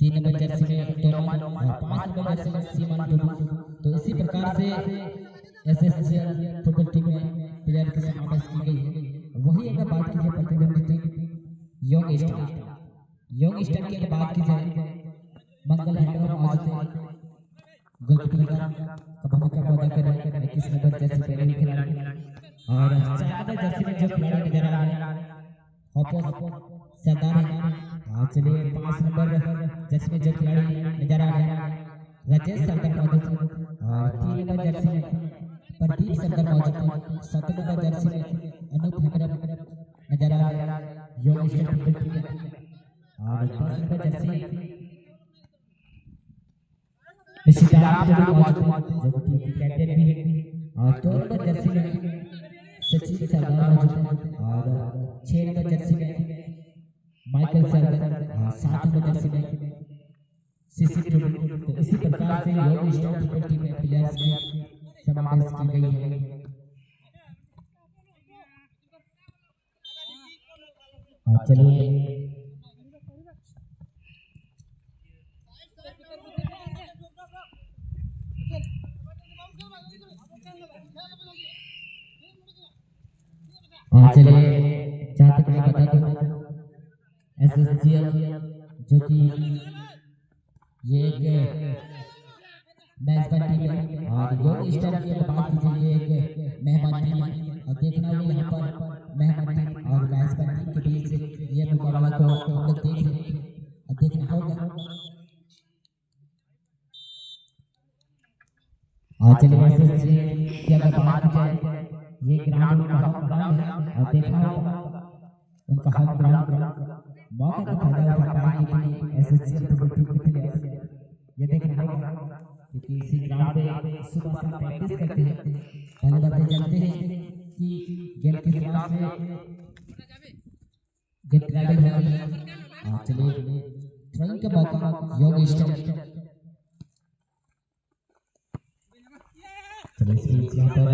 3 number Jersey में तोमन और 5 number Jersey में सीमान टुडू। तो इसी प्रकार से एसएसजीएल फुटबॉल टीम में प्लेयर की समावेश की गई है। वही अगर बात की जाए प्रतिद्वंदी टीम यंग स्टार की अगर बात की जाए मंगल हैंडलर मौजूद है, गोलकीपर का भूमिका अदा कर रहे हैं 21 नंबर जर्सी पहले खिलाड़ी और 4 नंबर जर्सी में जो खिलाड़ी नजर आ रहे हैं हॉपो सरदार है। चलिए 5 नंबर जर्सी में जो खिलाड़ी नजर आ रहे हैं राजेश सरदार मौजूद है और 3 नंबर जर्सी में प्रदीप सरदार मौजूद है। 7 नंबर जर्सी में अनूप हेमरम नजर आ रहे हैं यंग स्टार फुटबॉल टीम में और 10 नंबर जर्सी सिद्धार्थ मौजूद है जो टीम के कैप्टन भी है और 2 नंबर जर्सी में सचिन सरदार मौजूद है और 6 नंबर जर्सी में माइकल सरदार और 7 नंबर जर्सी में सीसी टुडू। तो इसी प्रकार से यंग स्टार फुटबॉल टीम में प्लेयर्स की समावेश की गई है। चलिए चलिए जहाँ तक मैं बता दूं एसएसजीएल जो कि ये एक मेजबान टीम है और यंग स्टार की अगर बात की जाए ये एक मेहमान टीम है और देखना होगा यहाँ पर मेहमान टीम और मेजबान टीम के बीच ये मुकाबला को हम लोग देख रहे हैं और देखना होगा। चलिए एसएसजीएल की अगर बात की जाए ये ग्राउंड उनका होम ग्राउंड है और देखना होगा उनका होम ग्राउंड मौका का फायदा उठा पाएंगे कि नहीं एसएसजीएल फुटबॉल टीम के प्लेयर्स ये देखना होगा क्योंकि इसी ग्राउंड पे सुबह से प्रैक्टिस करते हैं। पहले बात जानते हैं कि गेम किस तरह से गेम ट्रैवल हो रही है। चलिए थ्रोइंग का मौका यंग स्टार चलिए स्पीच यहाँ पर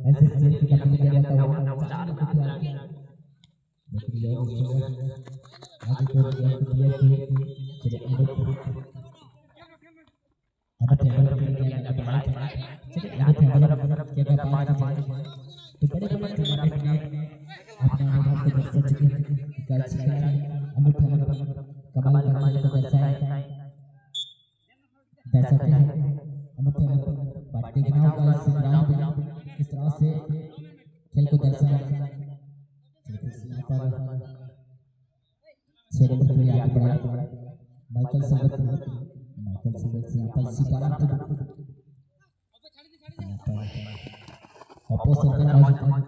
एसएसजीएल की कप्तानी कर रहा था 4 खिलाड़ी लेकिन यंग स्टार आगे को दिया चलिए अब टेबल पे क्या बढ़ाया था। चलिए आगे टेबल की अगर बात की जाए तो बड़े-बड़े टूर्नामेंट में अपने अनुभव को दर्शा चुके हैं। गर्ल्स खिलाड़ी अनूप हेमरम कमाल को दर्शाते हैं अनूप हेमरम बात देखना होगा इस ग्राउंड पे किस तरह से खेल को दर्शाया यहाँ पर 6 नंबर पे आगे बढ़ा माइकल सरदार यहाँ पर सिद्धार्थ हॉपो सरदार मौजूद है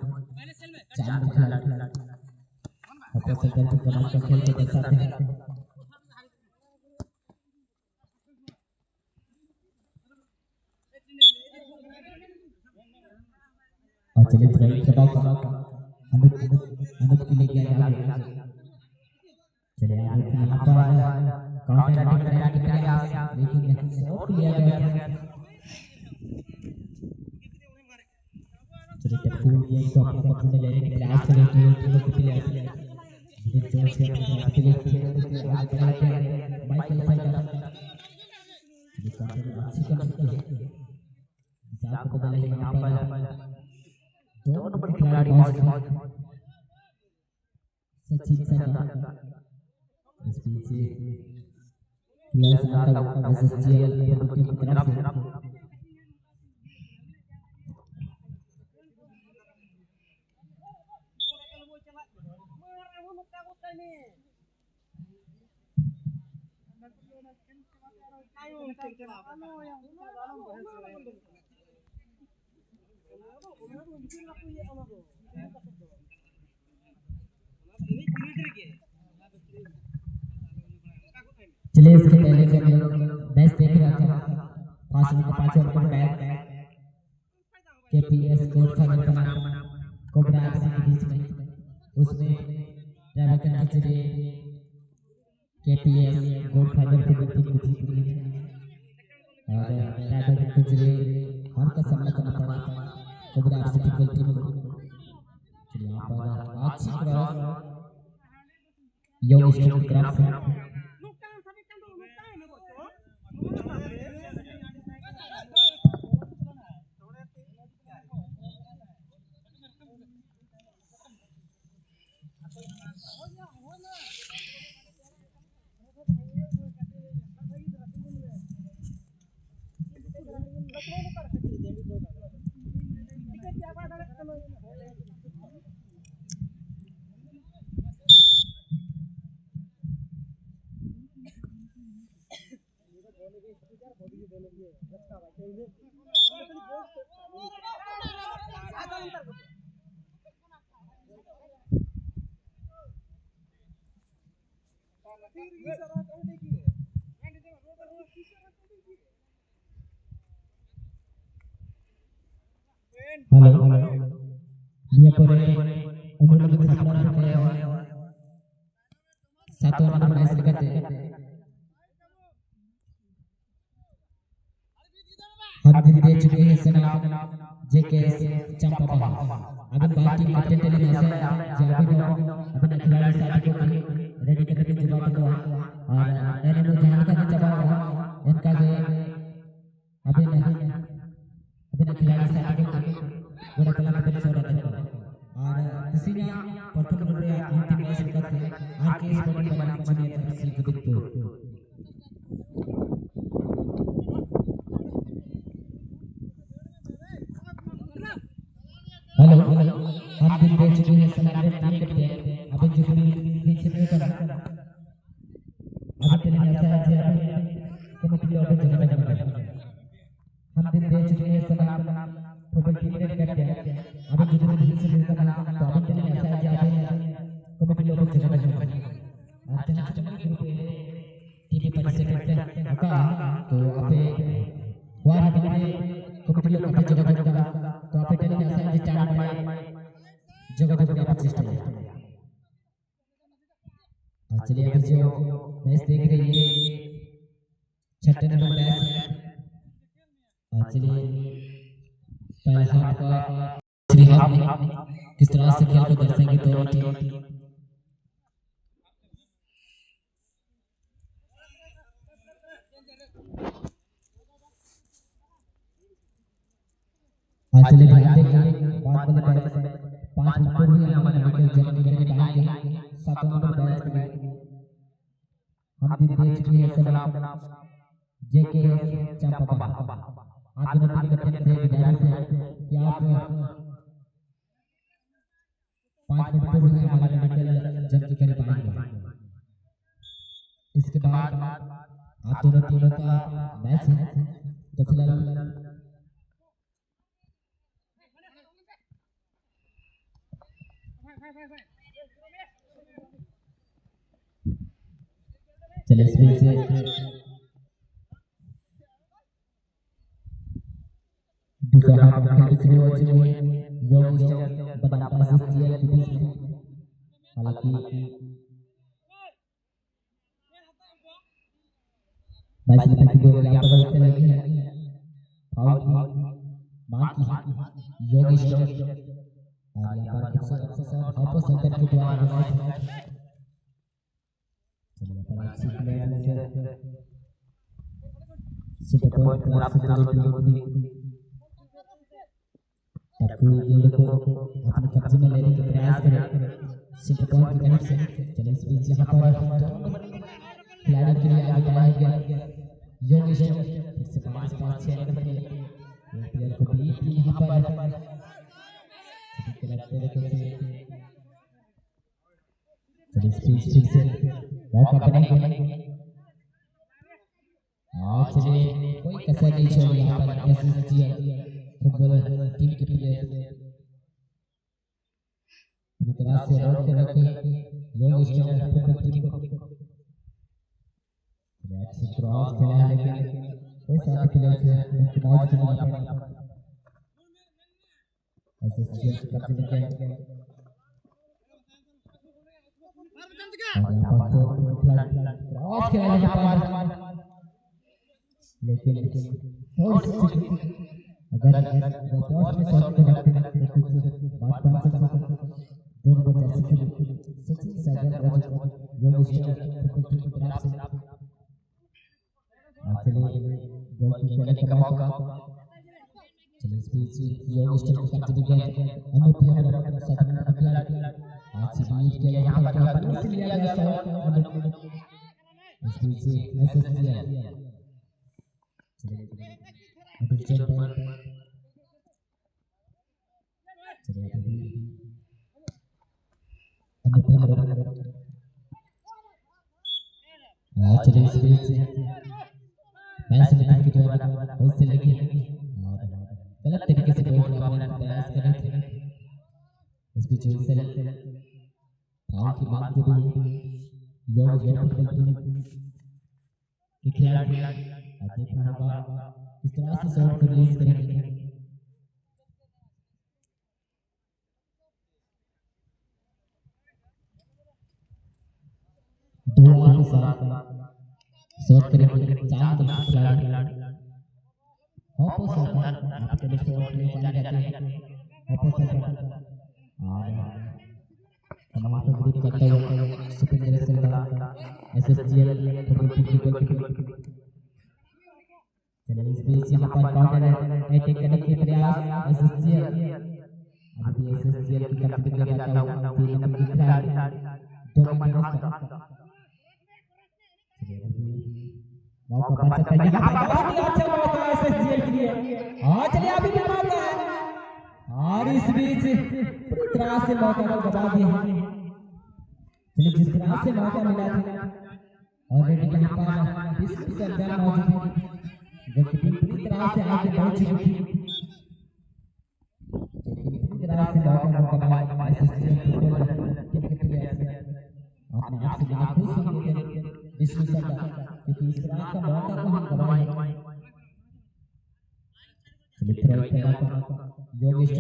4 नंबर खिलाड़ी हॉपो सरदार के कमाल का खेल को दर्शाते हैं। और चलिए थ्रोइंग का अनूप के लिए गया आगे चलिए आगे यहाँ पर काउंटर अटैक करने के प्रयास लेकिन शॉट लिया गया। चलिए टप्पू ये तो अपने कब्जे में लेने के प्रयास कर रहे हैं टीमों के प्लेयर लेकिन जोर से अपने आगे बढ़ाते हैं माइकल सरदार चलिए काउंटर अच्छी कर सकते हैं हिसाब को बदले यहाँ पर 2 नंबर खिलाड़ी मौजूद सचिन सरदार इस पीछे प्लेयर्स आता है एसएसजीएल फुटबॉल टीम की तरफ से। चलिए इसके पहले जब हम लोग मैच देख रहा था 5 ओवर का मैच केपीएस गोल्डफादर बनाम कोबरा एफसी के बीच में उसमें ड्राइवर खिचड़ी केपीएस गोल्डफादर फुटबॉल टीम को जीत ली और ड्राइवर खिचड़ी हार का सामना करना पड़ा कोबरा एफसी फुटबॉल टीम को। चलिए यहाँ पर अच्छी क्रॉस यंग स्टार की तरफ से Halo, dia pore umur lebih sabar kayak satu orang main sedikit हाथ दे चुके हैं सनाब जेकेएस चंपापा अभी बाकी कैप्टन टेली नैसे अभी खिलाड़ी साथी को रेडी करके जुबान को और नैने नो जहां का चबा इनका के अभी खिलाड़ी साथी को बड़ा कला पे छोड़ रहे हैं और किसी ने प्रथम नंबर या अंतिम मैच करते हैं आरके स्पोर्टिंग बना जूनियर एफसी गुदीपुर हेलो हम दिन दे चुके हैं सलाम टीम कैप्टन अभी जुगनी नीचे में कर अभी तेरे ऐसा है जी अभी कमेटी लोग जगह जगह हम दिन दे चुके हैं सलाम फुटबॉल टीम कैप्टन अभी जुगनी नीचे में कर तो अभी तेरे ऐसा है जी अभी कमेटी लोग जगह जगह आज चैनल ग्रुप टीवी पार्टिसिपेंट का तो अभी वार हमारे कमेटी लोग अभी जगह जगह तो आप टेली ऐसा है जी चार में जगह जगह आप चेष्टा करें चलिए अभी जो मैच देख रही है छठे नंबर मैच चलिए पहले हाफ का दूसरी हाफ में किस तरह से खेल को दर्शाएंगे दोनों टीम चलिए ध्यान देंगे बाद वाले बैच से 5 नंबर भी हमारे मेडिकल जर्नी करने पाएंगे 7 नंबर बैच के हम दिन दे चुके हैं सलाम जेकेएस चंपापा आप दोनों टीम कैप्टन से गुजारिश है कि आप 5 नंबर भी हमारे मेडिकल जर्नी करने पाएंगे इसके बाद आप दोनों टीमों का मैच है तो फिलहाल चलिए इसमें से दूसरा हाफ खेल शुरू हो चुकी है योग बना पास किया के बीच में हालांकि बाइस मिनट की गोल यहाँ पर से लगी है फाउल की बाकी योग और यहाँ पर कुछ हाथों सेंटर के द्वारा सीधे पॉइंट पूरा से टक्कू गेंद को अपने कब्जे में लेने का प्रयास करें सीधे पॉइंट की तरफ से चलिए इस बीच यहाँ पर खिलाड़ी के लिए आगे बढ़ाया गया योगेश फिर से 5-5 6 नंबर के प्लेयर को बीट यहाँ पर तरीके से चलिए इस बीच फिर से मौका बनेगा और चलिए कोई कसर नहीं छोड़ी यहाँ पर एसएसजीएल फुटबॉल टीम के प्लेयर पूरी तरह से रोक के रखे योगेश फुटबॉल टीम को अच्छी क्रॉस खेला है लेकिन कोई साथी प्लेयर से उनकी मौज के लिए एसएसजीएल के कब्जे में गया क्रॉस खेला है यहाँ पर लेकिन अगर पॉस्ट में शॉट को रखते हैं तो कुछ बात बन सकता है दोनों बच्चे सचिन सागर रजत योगेश फुटबॉल टीम की तरफ से चलिए गोल की खेलने का मौका चलिए इस बीच योगेश की कब्जे में गया अनूप यादव साथ में खिलाड़ी आज बीट के यहाँ पर क्या पर इसे लिया गया शॉट इस बीच एसएसजीएल अभी चल रहा है चलिए अभी चलिए इस बीच मैच लेने की द्वारा बहुत से लगी और गलत तरीके से बॉल लगाने का प्रयास कर रहे थे। इस बीच से फाउल की बात को भी योग के खिलाड़ी देखना होगा किस तरह से शॉट को रिलीज करेंगे। दो के साथ शॉट करेंगे चार खिलाड़ी ऑपोजिट आपके लिए शॉट में चले जाते हैं ऑपोजिट और तमाम को ग्रुप करते हुए सुपर सिंगला एसएसजीएल फुटबॉल टीम की गोलकीपर चलिए इस बीच यहां पर काउंटर अटैक करने के प्रयास एसएसजीएल अभी एसएसजीएल की कैप्टन के जाता हुआ 3 नंबर की खिलाड़ी दो नंबर मौका बन सकता है बहुत ही अच्छा मौका है एसएसजीएल के लिए और चलिए अभी भी मौका है और इस बीच पूरी तरह से मौका को गवा दिया चलिए जिस तरह से मौका मिला था ऑलरेडी यहां पर बिस्कुट सरदार मौजूद है जो कि पूरी तरह से आगे बढ़ चुकी थी लेकिन पूरी तरह से मौका गवा एसएसजीएल फुटबॉल टीम के प्लेयर अपने आप से बहुत खुश होंगे बिस्कुट सरदार क्योंकि इस तरह का मौका को हम गवाए चलिए थ्रो योगेश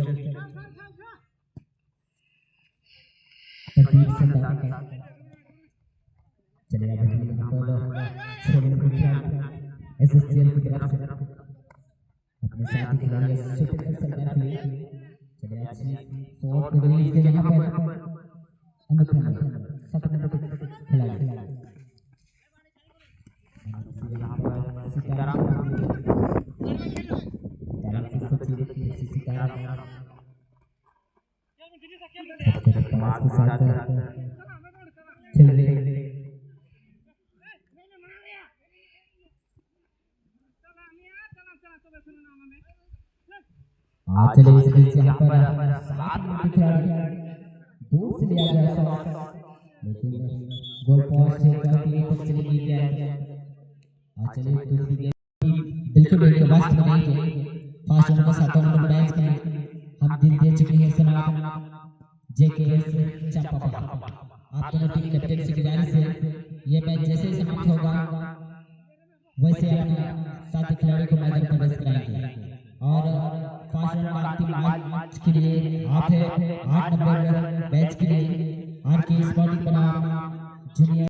प्रदीप सरदार चलिए अभी छोड़ने को एसएसजीएल की तरफ से अपने साथी खिलाड़ी सुपर सरदार के लिए चलिए अच्छी शॉट को रिलीज के यहां पर अनुपम सतन खिलाड़ी यहाँ पर सीताराम के साथ खेल रहे चलिए इस बीच यहाँ पर 7 नंबर खिलाड़ी दूर से लिया गया शॉट लेकिन गोल पोस्ट से काफी ऊपर चली गई है। चलिए दूसरी गेम बिल्कुल बिल्कुल वास्तव में नहीं थे फास्ट नंबर 7 नंबर मैच में हम जीत दे चुके हैं सलाम जेकेएस चापापा आप दोनों टीम कैप्टन से गुजारिश है ये मैच जैसे ही समाप्त होगा वैसे अपने साथी खिलाड़ी को मैदान में प्रवेश कराएंगे और फास्ट नंबर अंतिम मैच के लिए आप है 8 नंबर मैच के लिए आर के स्पोर्टिंग बनाम जूनियर